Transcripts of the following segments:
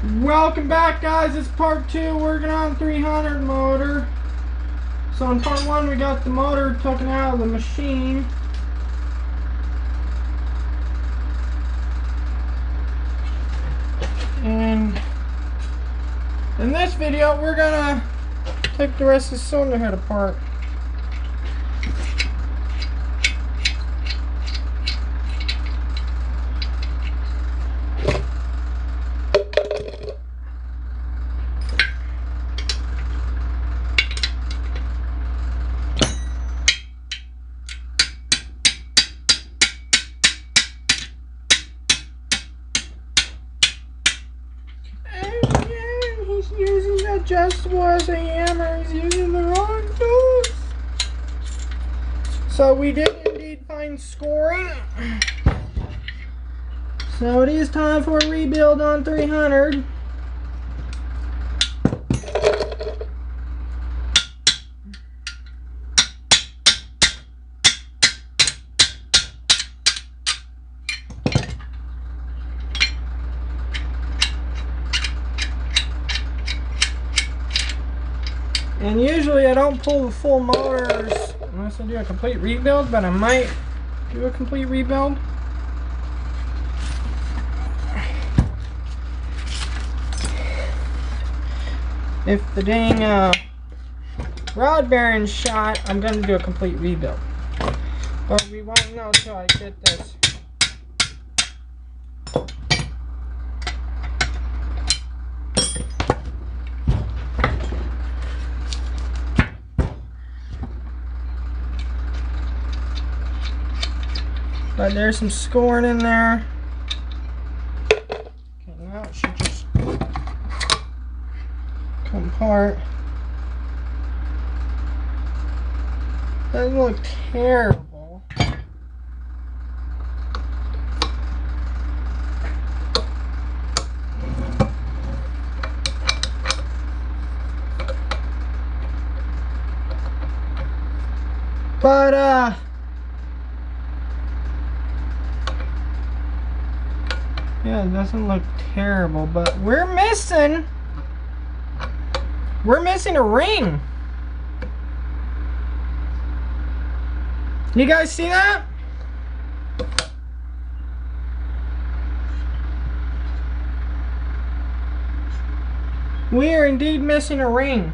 Welcome back, guys. It's part 2 working on 300 motor. So in part 1 we got the motor taken out of the machine. And in this video we're gonna take the rest of the cylinder head apart. He's using the adjustable as a hammer. He's using the wrong tools. So we did indeed find scoring. So it is time for a rebuild on 300. And usually I don't pull the full motors unless I do a complete rebuild, but I might do a complete rebuild. If the dang rod bearing's shot, I'm going to do a complete rebuild. But we won't know until I get this. But there's some scoring in there. Okay, now it should just come apart. Doesn't look terrible. But yeah, it doesn't look terrible, but we're missing a ring. You guys see that? We are indeed missing a ring.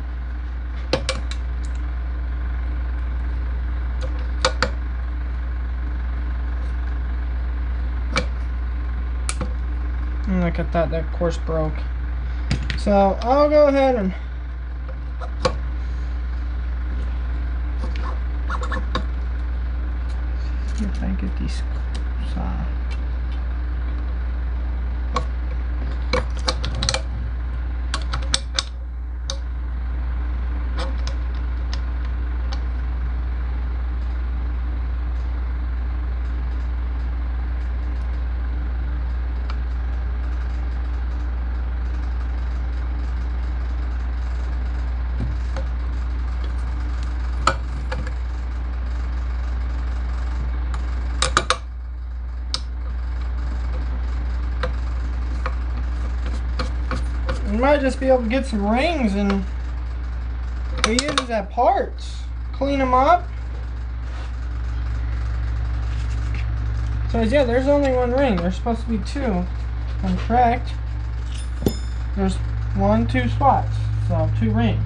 Look at that, that course broke. So I'll go ahead and see if I get these saw. We might just be able to get some rings and reuse these as parts. Clean them up. So yeah, there's only one ring. There's supposed to be 2. If I'm correct. There's 1, 2 spots. So 2 rings.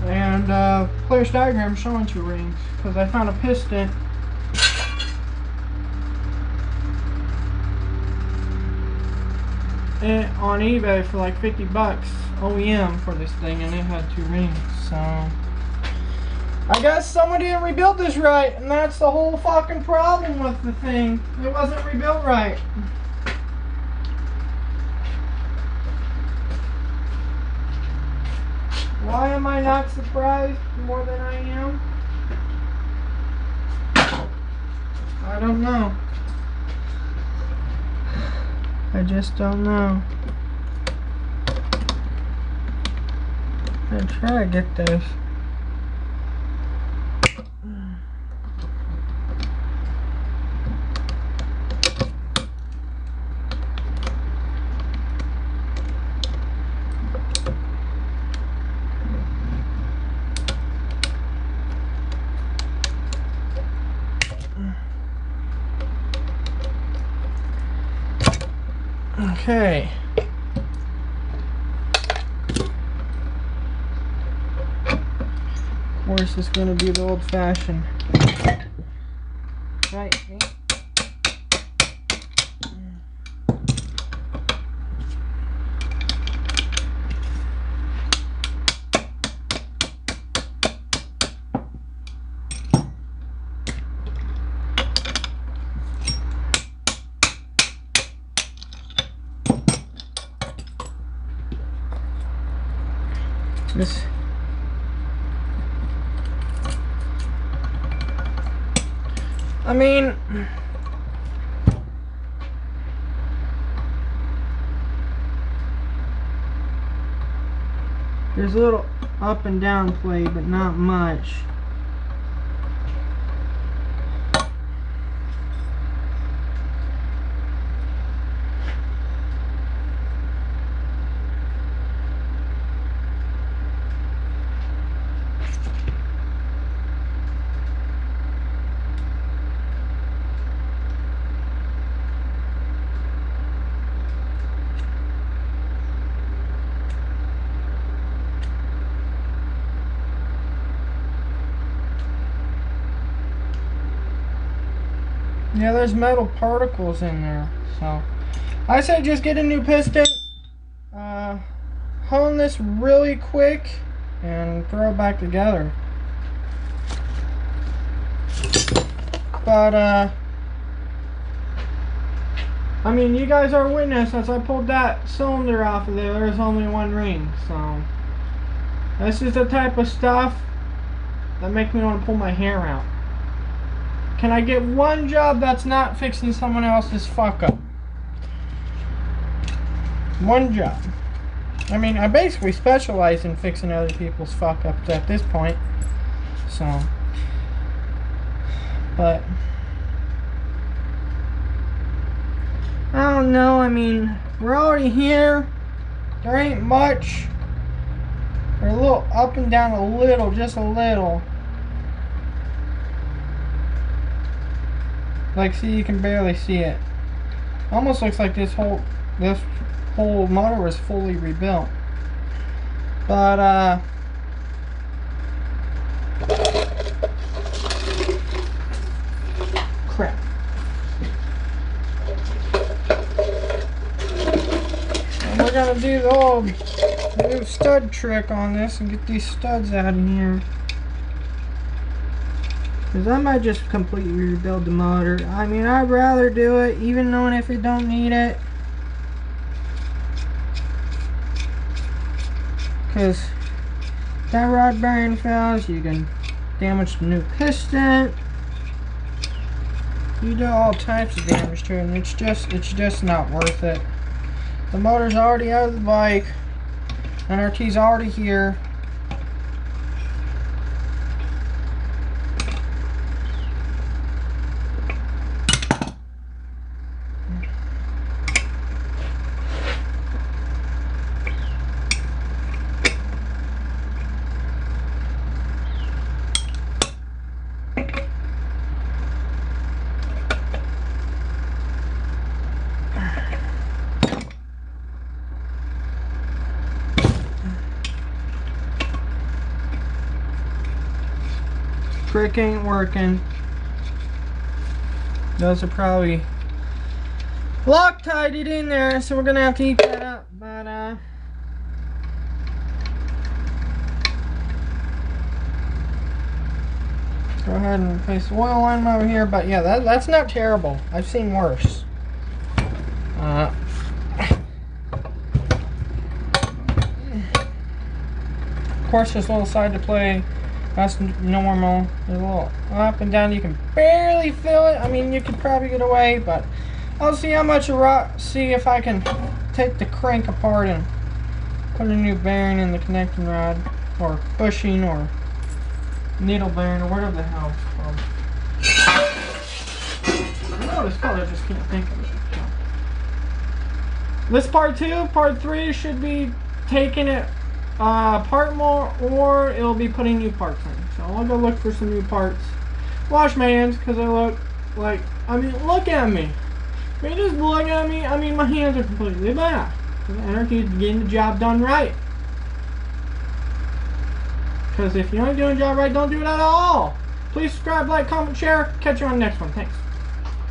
And player's diagram showing 2 rings. Because I found a piston. On eBay for like 50 bucks OEM for this thing, and it had 2 rings. So I guess someone didn't rebuild this right, and that's the whole fucking problem with the thing. It wasn't rebuilt right. Why am I not surprised more than I am? I don't know. I just don't know. I'm trying to get this. Okay. Of course, it's going to be the old-fashioned. Right. This. I mean, there's a little up and down play, but not much. Yeah, there's metal particles in there, so I say just get a new piston, hone this really quick, and throw it back together. But, I mean, you guys are witness, as I pulled that cylinder off of there, there's only one ring, so this is the type of stuff that makes me want to pull my hair out. Can I get one job that's not fixing someone else's fuck up? One job. I mean, I basically specialize in fixing other people's fuck ups at this point. So, but I don't know. I mean, we're already here. There ain't much. We're a little up and down a little, just a little. Like, see, you can barely see it. Almost looks like this whole motor was fully rebuilt. But crap. And we're gonna do the old new stud trick on this and get these studs out of here. Because I might just completely rebuild the motor. I mean, I'd rather do it, even knowing if it don't need it. Because that rod bearing fails, you can damage the new piston. You do all types of damage to it, and it's just not worth it. The motor's already out of the bike. N.R.T's already here. Crick ain't working. Those are probably Loctited it in there, so we're gonna have to heat that up. But go ahead and place the oil line over here. But yeah, that's not terrible. I've seen worse. Of course, there's a little side to play. That's normal. There's a little up and down. You can barely feel it. I mean, you could probably get away, but I'll see how much see if I can take the crank apart and put a new bearing in the connecting rod, or bushing, or needle bearing, or whatever the hell it's called. I know what it's called, I just can't think of it. This part 2, part 3 should be taking it apart more, or it'll be putting new parts in. So I'll go look for some new parts. Wash my hands, because I look like, I mean, look at me. If you just look at me, I mean, my hands are completely black. N.R.T is getting the job done right. Because if you ain't doing the job right, don't do it at all. Please subscribe, like, comment, share. Catch you on the next one. Thanks.